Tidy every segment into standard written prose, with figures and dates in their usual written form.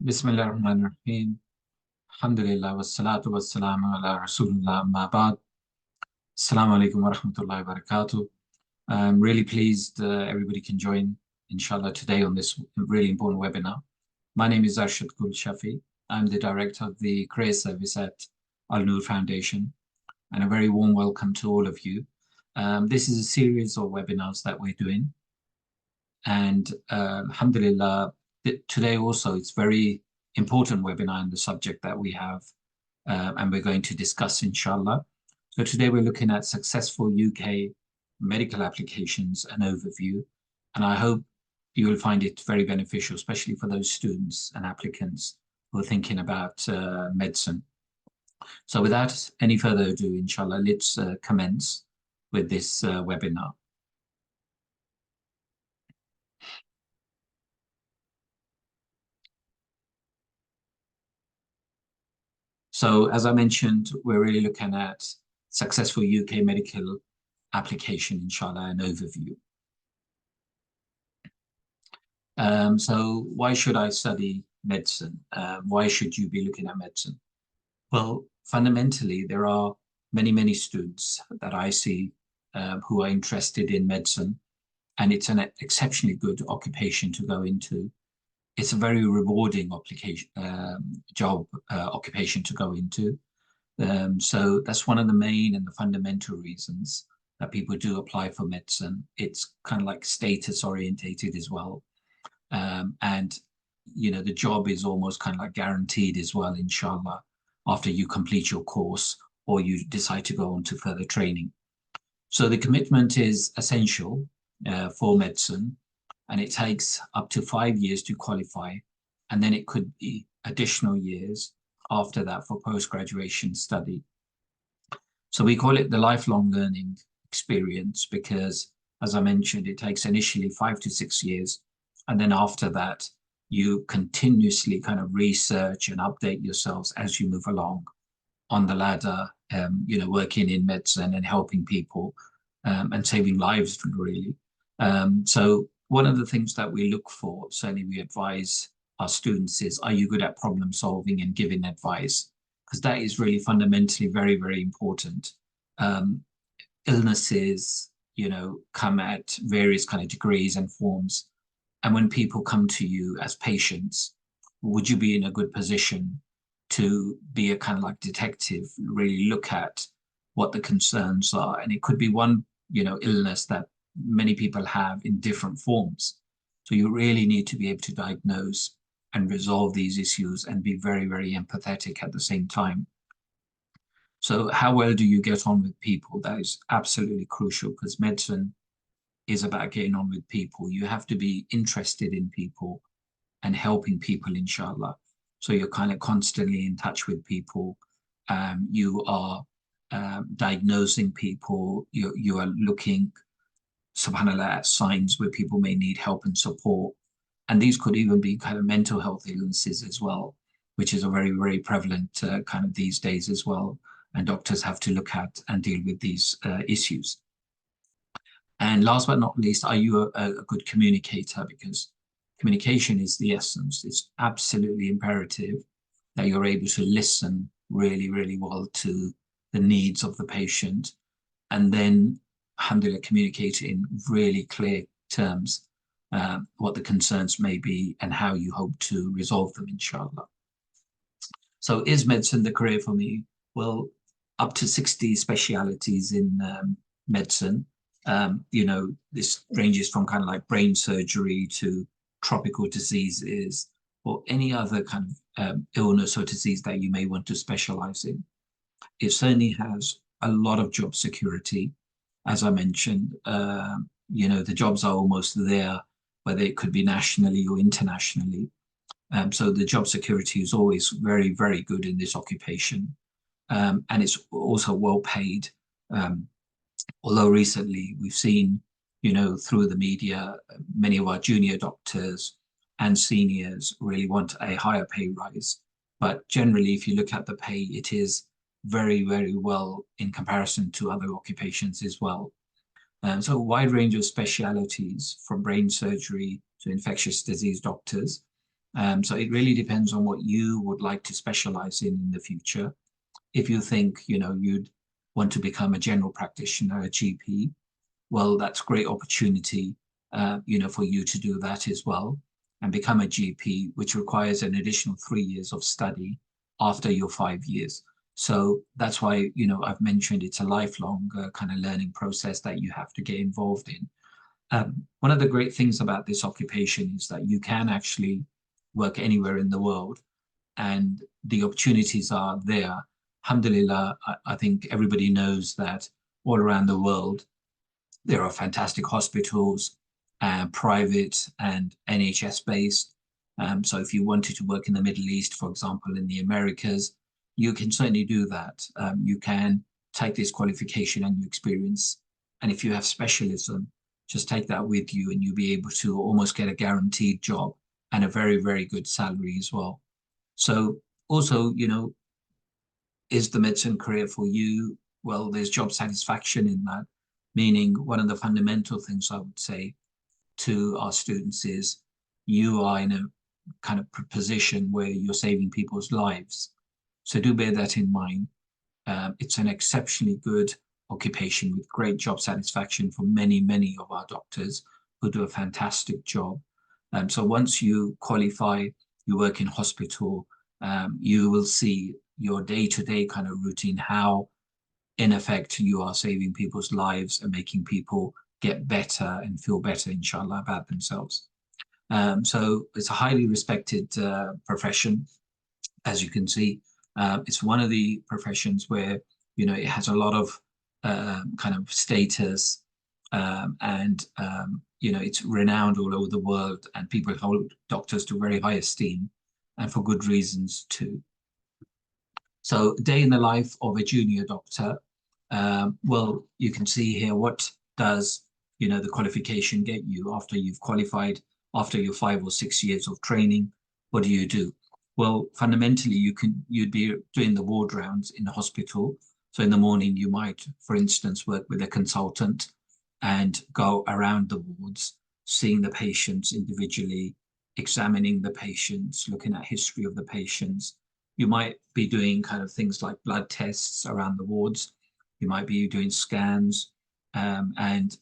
Bismillahirrahmanirrahim. Alhamdulillah wassalatu wassalamu ala rasulullah amma ba'd. Assalamu alaikum wa rahmatullahi wa barakatuh. I'm really pleased everybody can join, inshallah, today on this really important webinar. My name is Arshad Shafi. I'm the director of the Career Service at Al-Noor Foundation, and a very warm welcome to all of you. This is a series of webinars that we're doing, and alhamdulillah, today also it's very important webinar in the subject that we have, and we're going to discuss, inshallah. So today we're looking at successful UK medical applications and overview, and I hope you will find it very beneficial, especially for those students and applicants who are thinking about medicine. So without any further ado, inshallah, let's commence with this webinar. So as I mentioned, we're really looking at successful UK medical application, inshallah, and overview. So why should I study medicine? Why should you be looking at medicine? Well, fundamentally, there are many students that I see who are interested in medicine, and it's an exceptionally good occupation to go into. It's a very rewarding occupation to go into. So that's one of the main and the fundamental reasons that people do apply for medicine. It's kind of like status orientated as well. And, you know, the job is almost kind of like guaranteed as well, inshallah, after you complete your course or you decide to go on to further training. So the commitment is essential for medicine, and it takes up to 5 years to qualify. And then it could be additional years after that for post-graduation study. So we call it the lifelong learning experience because, as I mentioned, it takes initially 5 to 6 years. And then after that, you continuously kind of research and update yourselves as you move along on the ladder, you know, working in medicine and helping people and saving lives, really. So one of the things that we look for, certainly we advise our students, is, are you good at problem solving and giving advice? Because that is really fundamentally very important. Illnesses, you know, come at various kind of degrees and forms. And when people come to you as patients, would you be in a good position to be a kind of like detective, really look at what the concerns are? And it could be one, you know, illness that many people have in different forms. So you really need to be able to diagnose and resolve these issues and be very empathetic at the same time. So how well do you get on with people? That is absolutely crucial, because medicine is about getting on with people. You have to be interested in people and helping people, inshallah. So you're kind of constantly in touch with people. You are diagnosing people. You are looking, subhanAllah, at signs where people may need help and support. And these could even be kind of mental health illnesses as well, which is a very prevalent kind of these days as well. And doctors have to look at and deal with these issues. And last but not least, are you a good communicator? Because communication is the essence. It's absolutely imperative that you're able to listen really well to the needs of the patient, and then, alhamdulillah, communicate in really clear terms what the concerns may be and how you hope to resolve them, inshallah. So is medicine the career for me? Well, up to 60 specialities in medicine. You know, this ranges from kind of like brain surgery to tropical diseases or any other kind of illness or disease that you may want to specialize in. It certainly has a lot of job security. As I mentioned, you know, the jobs are almost there, whether it could be nationally or internationally. So the job security is always very good in this occupation. And it's also well paid. Although recently we've seen, you know, through the media, many of our junior doctors and seniors really want a higher pay rise. But generally, if you look at the pay, it is very well in comparison to other occupations as well. So a wide range of specialities, from brain surgery to infectious disease doctors. So it really depends on what you would like to specialize in the future. If you think, you'd want to become a general practitioner, a GP, well, that's a great opportunity, for you to do that as well and become a GP, which requires an additional 3 years of study after your 5 years. So that's why, I've mentioned it's a lifelong kind of learning process that you have to get involved in. One of the great things about this occupation is that you can actually work anywhere in the world and the opportunities are there. Alhamdulillah, I think everybody knows that all around the world, there are fantastic hospitals, private and NHS based. So if you wanted to work in the Middle East, for example, in the Americas, you can certainly do that. You can take this qualification and your experience. And if you have specialism, just take that with you and you'll be able to almost get a guaranteed job and a very, very good salary as well. So also, is the medicine career for you? Well, there's job satisfaction in that, meaning one of the fundamental things I would say to our students is you are in a kind of position where you're saving people's lives. So do bear that in mind. It's an exceptionally good occupation with great job satisfaction for many, many of our doctors who do a fantastic job. So once you qualify, you work in hospital, you will see your day-to-day kind of routine, how in effect you are saving people's lives and making people get better and feel better, inshallah, about themselves. So it's a highly respected profession, as you can see. It's one of the professions where, it has a lot of kind of status and, it's renowned all over the world and people hold doctors to very high esteem and for good reasons too. So day in the life of a junior doctor. Well, you can see here what does, the qualification get you after you've qualified, after your 5 or 6 years of training. What do you do? Well, fundamentally, you'd be doing the ward rounds in the hospital. So in the morning, you might, for instance, work with a consultant and go around the wards, seeing the patients individually, examining the patients, looking at history of the patients. You might be doing kind of things like blood tests around the wards. You might be doing scans and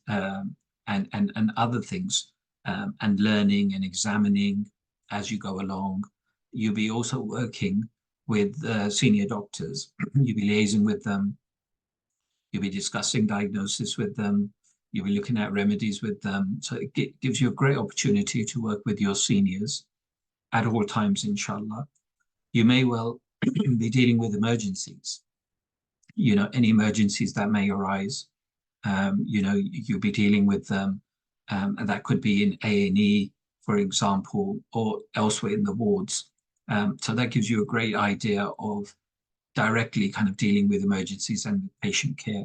other things and learning and examining as you go along. You'll be also working with senior doctors. You'll be liaising with them. You'll be discussing diagnosis with them. You'll be looking at remedies with them. So it gives you a great opportunity to work with your seniors at all times, inshallah. You may well be dealing with emergencies, any emergencies that may arise. You'll be dealing with them, and that could be in A&E, for example, or elsewhere in the wards. So that gives you a great idea of directly kind of dealing with emergencies and patient care.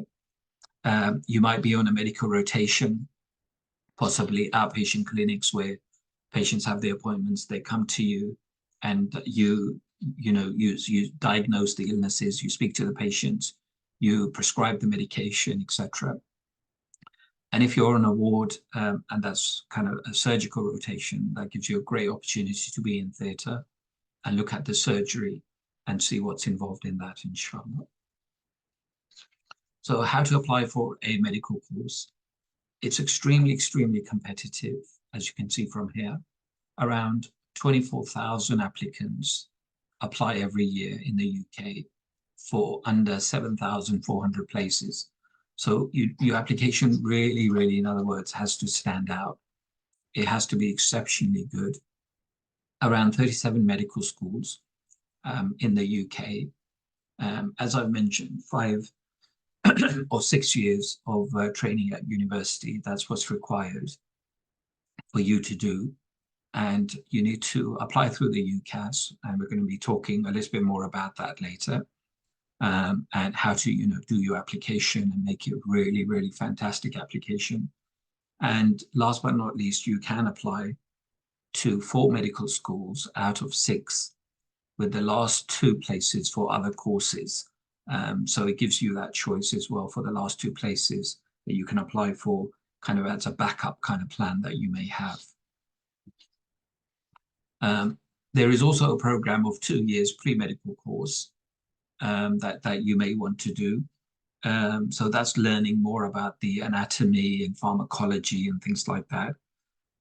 You might be on a medical rotation, possibly outpatient clinics where patients have their appointments, they come to you and you diagnose the illnesses, you speak to the patients, you prescribe the medication, etc. And if you're on a ward and that's kind of a surgical rotation, that gives you a great opportunity to be in theatre and look at the surgery and see what's involved in that, inshallah. So how to apply for a medical course. It's extremely, extremely competitive, as you can see from here. Around 24,000 applicants apply every year in the UK for under 7,400 places. So your application really, really, in other words, has to stand out. It has to be exceptionally good. Around 37 medical schools in the UK. As I've mentioned, 5 or 6 years of training at university, that's what's required for you to do. And you need to apply through the UCAS, and we're going to be talking a little bit more about that later, and how to, do your application and make it really, really fantastic application. And last but not least, you can apply to 4 medical schools out of 6, with the last 2 places for other courses. So it gives you that choice as well for the last 2 places that you can apply for, kind of as a backup kind of plan that you may have. There is also a program of 2 years pre-medical course that you may want to do. So that's learning more about the anatomy and pharmacology and things like that.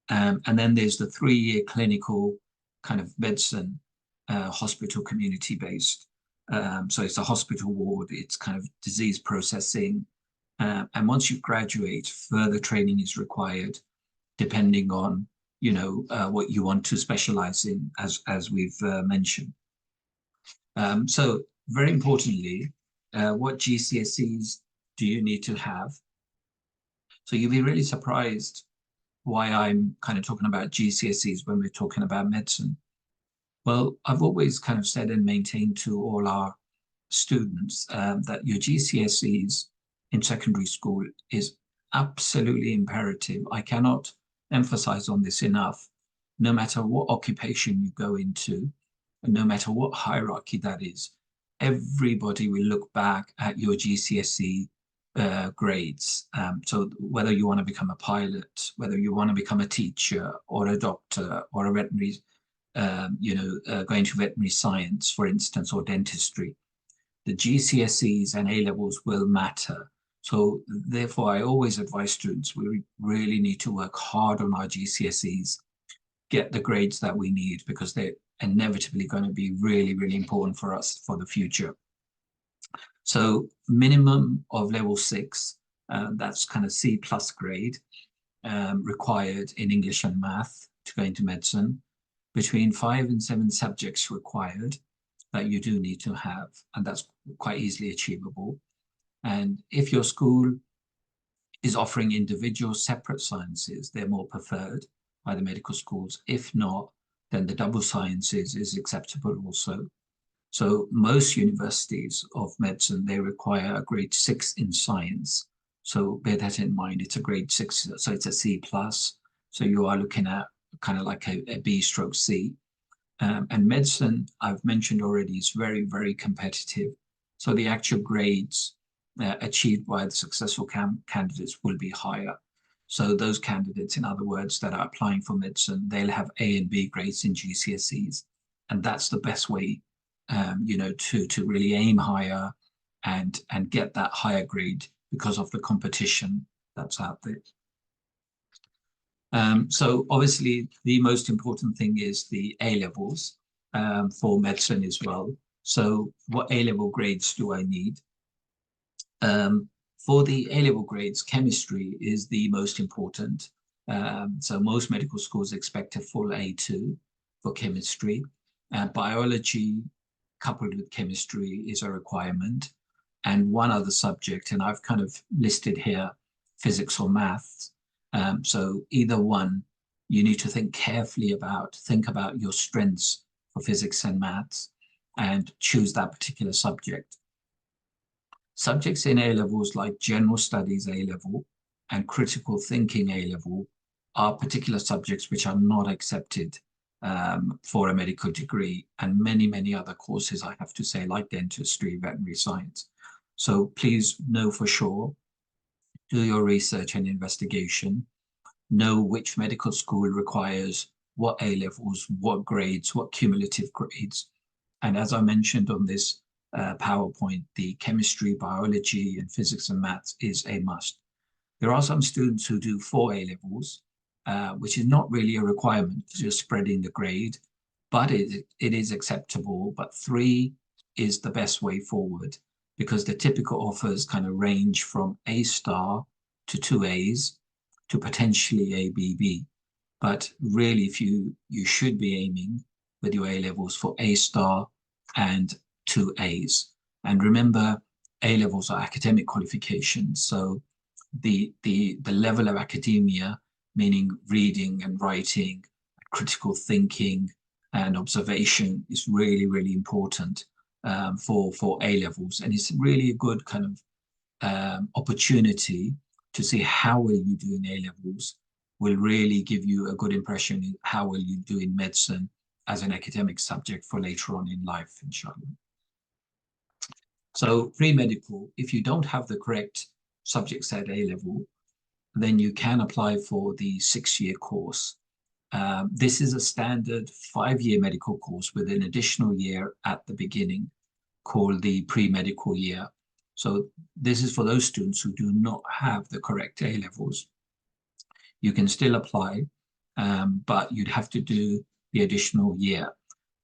And then there's the 3-year clinical kind of medicine, hospital community based. So it's a hospital ward, it's kind of disease processing. And once you graduate, further training is required depending on, what you want to specialize in, as we've mentioned. So very importantly, what GCSEs do you need to have? So you'll be really surprised why I'm kind of talking about GCSEs when we're talking about medicine. Well, I've always kind of said and maintained to all our students that your GCSEs in secondary school is absolutely imperative. I cannot emphasize on this enough. No matter what occupation you go into, and no matter what hierarchy that is, everybody will look back at your GCSE grades. So whether you want to become a pilot, whether you want to become a teacher or a doctor or a veterinary, going to veterinary science, for instance, or dentistry, the GCSEs and A levels will matter. So therefore, I always advise students, we really need to work hard on our GCSEs, get the grades that we need, because they're inevitably going to be really, really important for us for the future. So minimum of level 6, that's kind of C+ grade, required in English and math to go into medicine. Between 5 and 7 subjects required that you do need to have, and that's quite easily achievable. And if your school is offering individual separate sciences, they're more preferred by the medical schools. If not, then the double sciences is acceptable also. So most universities of medicine, they require a grade 6 in science. So bear that in mind, it's a grade 6, so it's a C+. So you are looking at kind of like a B/C. And medicine, I've mentioned already, is very, very competitive. So the actual grades achieved by the successful candidates will be higher. So those candidates, in other words, that are applying for medicine, they'll have A and B grades in GCSEs. And that's the best way, to really aim higher and get that higher grade because of the competition that's out there. So obviously the most important thing is the A levels for medicine as well. So what A level grades do I need? For the A level grades, chemistry is the most important. So most medical schools expect a full A2 for chemistry. Biology coupled with chemistry is a requirement. And one other subject, and I've kind of listed here, physics or maths. So either one, you need to think carefully think about your strengths for physics and maths and choose that particular subject. Subjects in A levels like general studies A level and critical thinking A level are particular subjects which are not accepted for a medical degree, and many, many other courses, I have to say, like dentistry, veterinary science. So please know for sure, do your research and investigation, know which medical school requires what A levels, what grades, what cumulative grades. And as I mentioned on this PowerPoint, the chemistry, biology, and physics and maths is a must. There are some students who do 4 A levels, which is not really a requirement because you're spreading the grade, but it is acceptable. But 3 is the best way forward because the typical offers kind of range from A* to 2 A's to potentially A, B, B. But really, if you should be aiming with your A levels for A* and 2 A's. And remember, A levels are academic qualifications. So the level of academia, meaning reading and writing, critical thinking, and observation, is really, really important for A levels. And it's really a good kind of opportunity to see how well you do in A levels will really give you a good impression of how well you do in medicine as an academic subject for later on in life, inshallah. So pre-medical, if you don't have the correct subjects at A level, then you can apply for the 6-year course. This is a standard 5-year medical course with an additional year at the beginning called the pre-medical year. So this is for those students who do not have the correct A levels. You can still apply, but you'd have to do the additional year.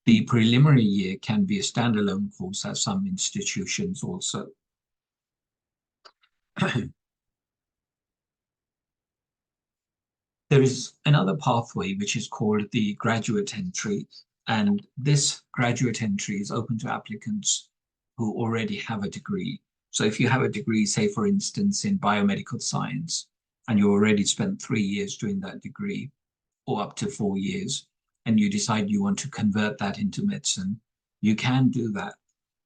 The preliminary year can be a standalone course at some institutions also. There is another pathway which is called the graduate entry, and this graduate entry is open to applicants who already have a degree. So if you have a degree, say for instance in biomedical science, and you already spent 3 years doing that degree, or up to 4 years, and you decide you want to convert that into medicine, you can do that.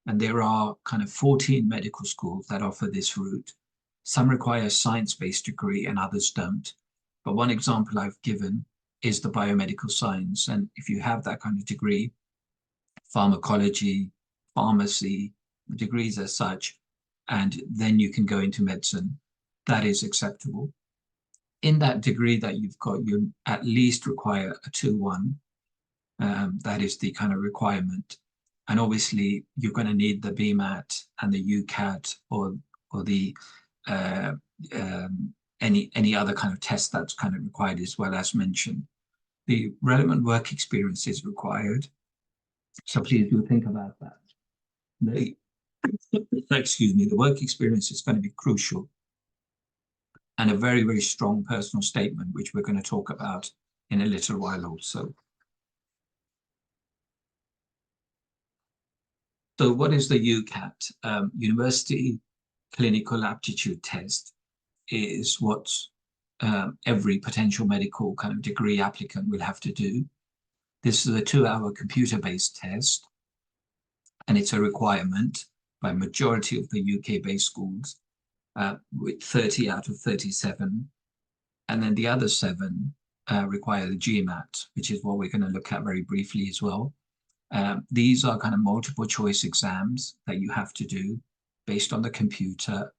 And there are kind of 14 medical schools that offer this route. Some require a science-based degree and others don't. But one example I've given is the biomedical science. And if you have that kind of degree, pharmacology, pharmacy, degrees as such, and then you can go into medicine, that is acceptable. In that degree that you've got, you at least require a 2-1. That is the kind of requirement. And obviously, you're going to need the BMAT and the UCAT or the any other kind of test that's kind of required as well, as mentioned. The relevant work experience is required. So please do think about that. Excuse me, the work experience is going to be crucial. And a very, very strong personal statement, which we're going to talk about in a little while also. So what is the UCAT? University Clinical Aptitude Test is what every potential medical kind of degree applicant will have to do. This is a 2-hour computer-based test, and it's a requirement by majority of the UK-based schools, with 30 out of 37. And then the other 7 require the GMAT, which is what we're going to look at very briefly as well. These are kind of multiple choice exams that you have to do based on the computer.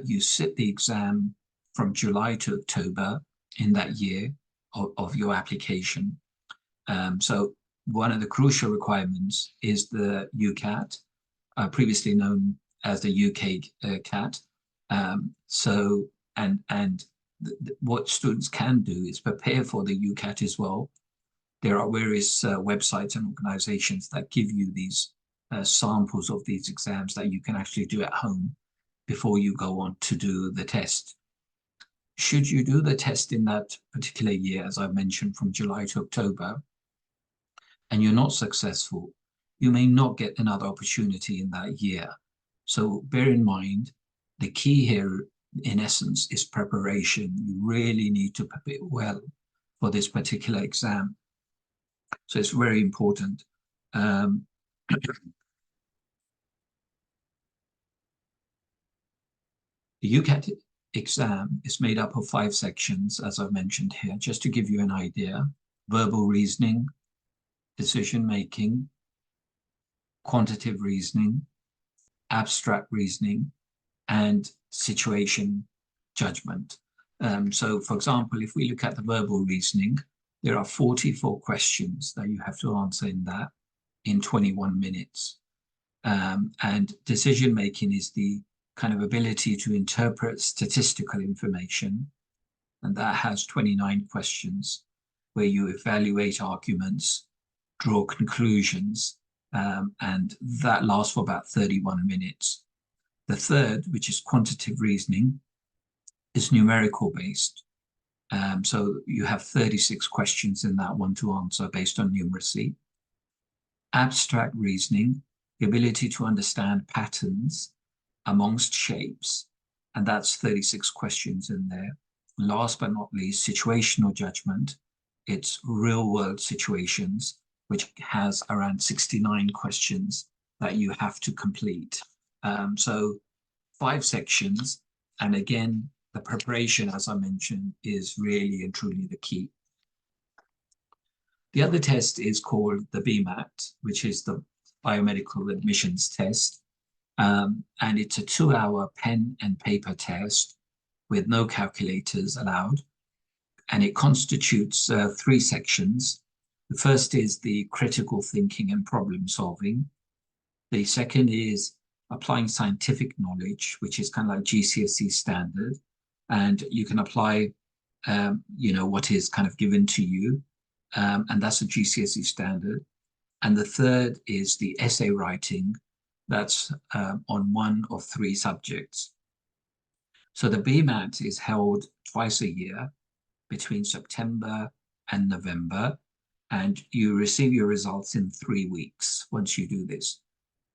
You sit the exam from July to October in that year of your application. So one of the crucial requirements is the UCAT, previously known as the UK CAT. What students can do is prepare for the UCAT as well. There are various websites and organizations that give you these samples of these exams that you can actually do at home before you go on to do the test. Should you do the test in that particular year, as I mentioned, from July to October, and you're not successful, you may not get another opportunity in that year. So bear in mind, the key here, in essence, is preparation. You really need to prepare well for this particular exam. So it's very important. The UCAT exam is made up of 5 sections, as I've mentioned here, just to give you an idea. Verbal reasoning, decision-making, quantitative reasoning, abstract reasoning, and situation judgment. So, for example, if we look at the verbal reasoning, there are 44 questions that you have to answer in that in 21 minutes. And decision-making is the kind of ability to interpret statistical information, and that has 29 questions where you evaluate arguments, draw conclusions, and that lasts for about 31 minutes. The third, which is quantitative reasoning, is numerical based. So you have 36 questions in that one to answer based on numeracy. Abstract reasoning, the ability to understand patterns amongst shapes, and that's 36 questions in there. Last but not least, situational judgment. It's real world situations, which has around 69 questions that you have to complete. So 5 sections, and again, the preparation, as I mentioned, is really and truly the key. The other test is called the BMAT, which is the Biomedical Admissions Test. And it's a 2-hour pen and paper test with no calculators allowed. and it constitutes three sections. The first is the critical thinking and problem solving. The second is applying scientific knowledge, which is kind of like GCSE standard, and you can apply, what is kind of given to you, and that's a GCSE standard. And the third is the essay writing, that's on one of three subjects. So the BMAT is held twice a year between September and November, and you receive your results in 3 weeks once you do this.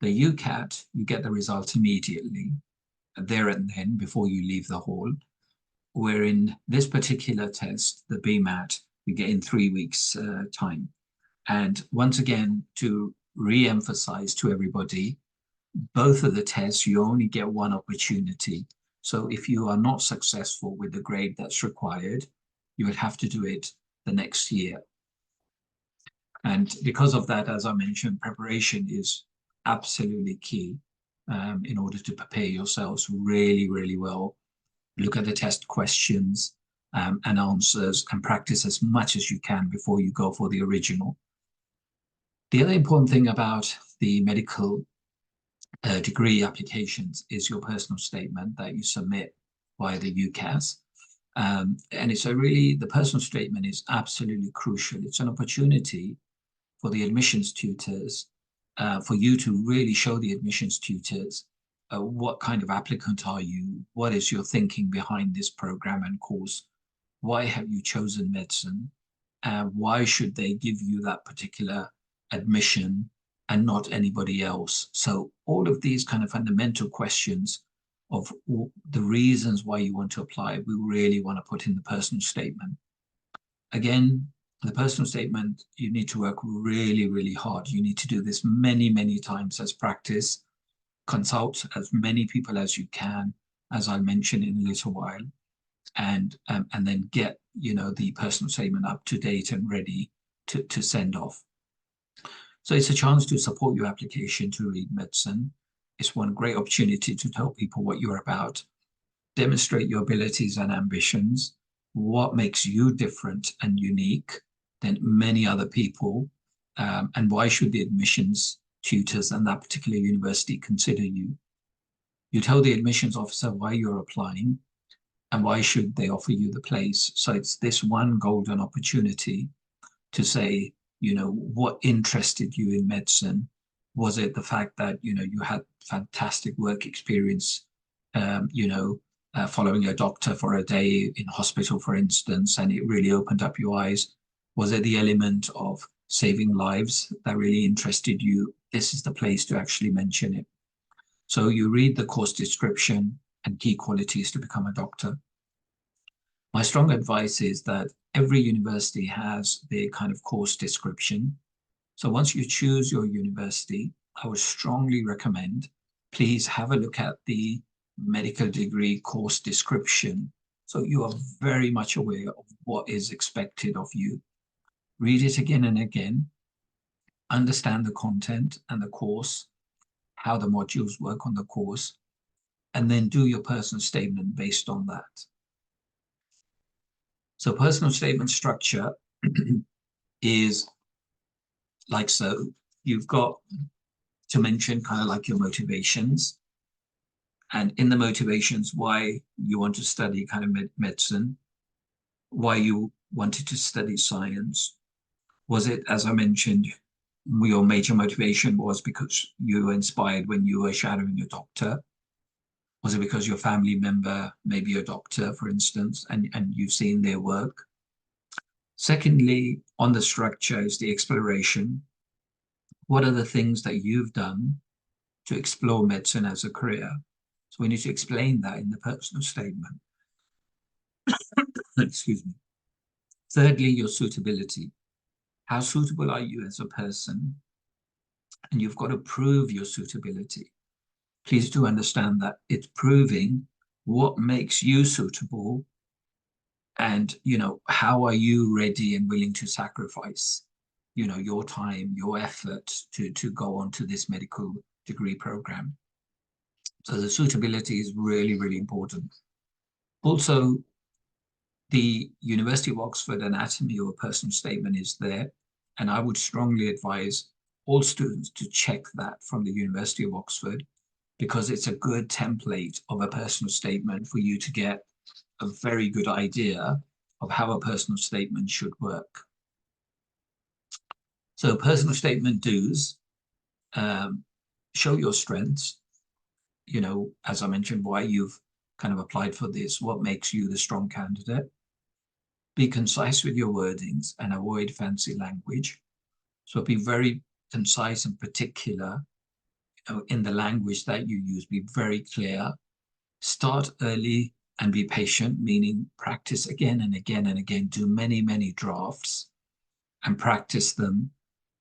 The UCAT, you get the results immediately, there and then, before you leave the hall. Where in this particular test, the BMAT, you get in 3 weeks' time. And once again, to re-emphasize to everybody, both of the tests, you only get one opportunity. So if you are not successful with the grade that's required, you would have to do it the next year. And because of that, as I mentioned, preparation is absolutely key in order to prepare yourselves really, really well. Look at the test questions and answers and practice as much as you can before you go for the original. The other important thing about the medical degree applications is your personal statement that you submit via the UCAS. And it's the personal statement is absolutely crucial. It's an opportunity for the admissions tutors, for you to really show the admissions tutors what kind of applicant are you? What is your thinking behind this program and course? Why have you chosen medicine? Why should they give you that particular admission and not anybody else? So all of these kind of fundamental questions of the reasons why you want to apply, we really want to put in the personal statement. Again, the personal statement, you need to work really, really hard. You need to do this many, many times as practice. Consult as many people as you can, as I'll mention in a little while, and then get the personal statement up to date and ready to send off. So it's a chance to support your application to read medicine. It's one great opportunity to tell people what you're about, demonstrate your abilities and ambitions, what makes you different and unique than many other people, and why should the admissions tutors and that particular university consider you. You tell the admissions officer why you're applying and why should they offer you the place. So it's this one golden opportunity to say, what interested you in medicine? Was it the fact that, you had fantastic work experience, following a doctor for a day in hospital, for instance, and it really opened up your eyes? Was it the element of saving lives that really interested you? This is the place to actually mention it. So you read the course description and key qualities to become a doctor. My strong advice is that every university has their kind of course description. So once you choose your university, I would strongly recommend, please have a look at the medical degree course description, so you are very much aware of what is expected of you. Read it again and again, understand the content and the course, how the modules work on the course, and then do your personal statement based on that. So personal statement structure is like so. You've got to mention kind of like your motivations, and in the motivations, why you want to study kind of medicine, why you wanted to study science. Was it, as I mentioned, your major motivation was because you were inspired when you were shadowing a doctor? Was it because your family member may be a doctor, for instance, and you've seen their work? Secondly, on the structure is the exploration. What are the things that you've done to explore medicine as a career? So we need to explain that in the personal statement. Excuse me. Thirdly, your suitability. How suitable are you as a person? And you've got to prove your suitability. Please do understand that it's proving what makes you suitable, and how are you ready and willing to sacrifice your time, your effort to go on to this medical degree program. So the suitability is really, really important. Also, The University of Oxford anatomy or personal statement is there, and I would strongly advise all students to check that from the University of Oxford, because it's a good template of a personal statement for you to get a very good idea of how a personal statement should work. So personal statement do's, show your strengths, as I mentioned, why you've kind of applied for this, what makes you the strong candidate. Be concise with your wordings and avoid fancy language. So be very concise and particular in the language that you use. Be very clear. Start early and be patient, meaning practice again and again and again. Do many, many drafts and practice them.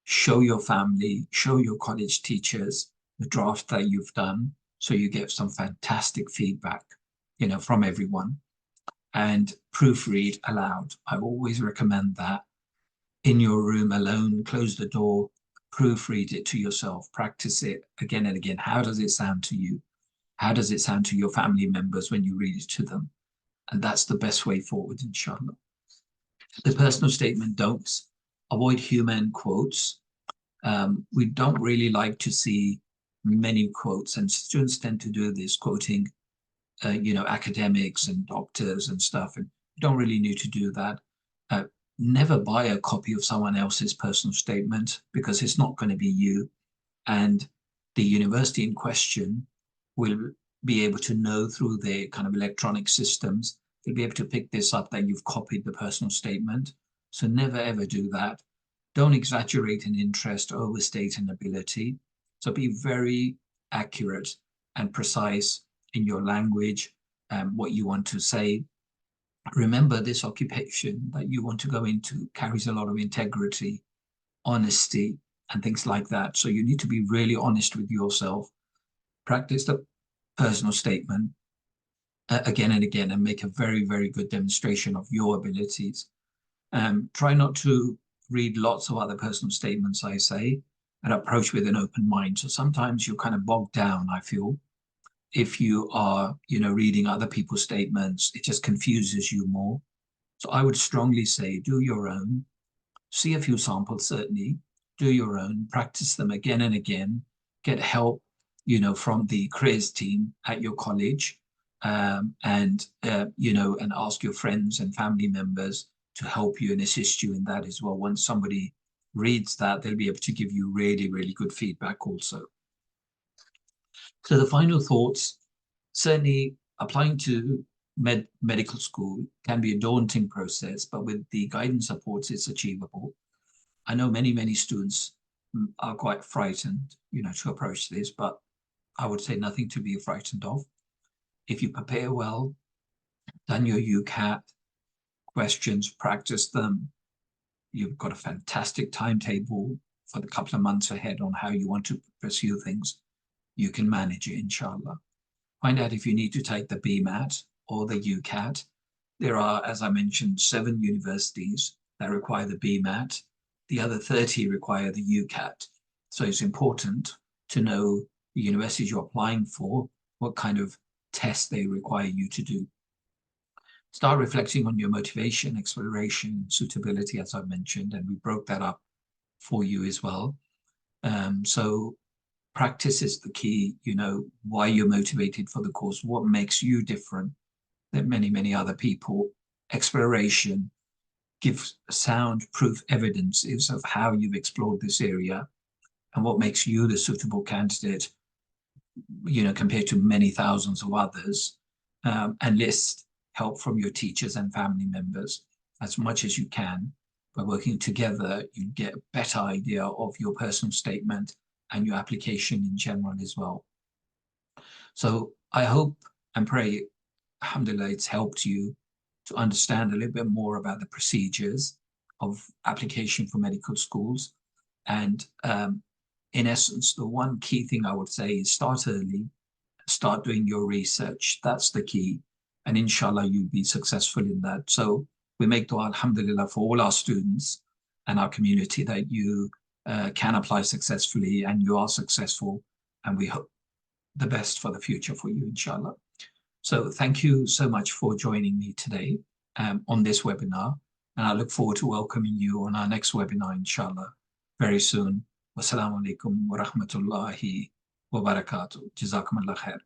Show your family, show your college teachers the draft that you've done, so you get some fantastic feedback, from everyone. And proofread aloud. I always recommend that. In your room alone, close the door, proofread it to yourself, practice it again and again. How does it sound to you? How does it sound to your family members when you read it to them? And that's the best way forward, inshallah. The personal statement don'ts: avoid human quotes. We don't really like to see many quotes, and students tend to do this, quoting, academics and doctors and stuff, and you don't really need to do that. Never buy a copy of someone else's personal statement, because it's not going to be you, and the university in question will be able to know through their kind of electronic systems. They'll be able to pick this up that you've copied the personal statement. So never ever do that. Don't exaggerate an interest, overstate an ability. So be very accurate and precise in your language, what you want to say. Remember, this occupation that you want to go into carries a lot of integrity, honesty, and things like that. So you need to be really honest with yourself. Practice the personal statement again and again, and make a very, very good demonstration of your abilities. Try not to read lots of other personal statements, I say, and approach with an open mind. So sometimes you're kind of bogged down, I feel, if you are, reading other people's statements. It just confuses you more. So I would strongly say do your own. See a few samples, certainly. Do your own. Practice them again and again. Get help, from the careers team at your college, and ask your friends and family members to help you and assist you in that as well. Once somebody reads that, they'll be able to give you really, really good feedback also. So the final thoughts: certainly applying to medical school can be a daunting process, but with the guidance supports, it's achievable. I know many, many students are quite frightened, to approach this, but I would say nothing to be frightened of. If you prepare well, done your UCAT questions, practice them, you've got a fantastic timetable for the couple of months ahead on how you want to pursue things, you can manage it, inshallah. Find out if you need to take the BMAT or the UCAT. There are, as I mentioned, 7 universities that require the BMAT. The other 30 require the UCAT. So it's important to know the universities you're applying for, what kind of test they require you to do. Start reflecting on your motivation, exploration, suitability, as I mentioned, and we broke that up for you as well. So practice is the key, why you're motivated for the course, what makes you different than many, many other people. Exploration, give sound proof evidences of how you've explored this area and what makes you the suitable candidate, compared to many thousands of others. And list help from your teachers and family members as much as you can. By working together, you get a better idea of your personal statement and your application in general as well. So I hope and pray, alhamdulillah, it's helped you to understand a little bit more about the procedures of application for medical schools. And in essence, the one key thing I would say is start early, start doing your research. That's the key. And inshallah, you'll be successful in that. So we make dua, alhamdulillah, for all our students and our community that you can apply successfully and you are successful. And we hope the best for the future for you, inshallah. So thank you so much for joining me today. on this webinar. And I look forward to welcoming you on our next webinar, inshallah, very soon. Wassalamu alaikum wa rahmatullahi wa barakatuh. Jazakum Allah khair.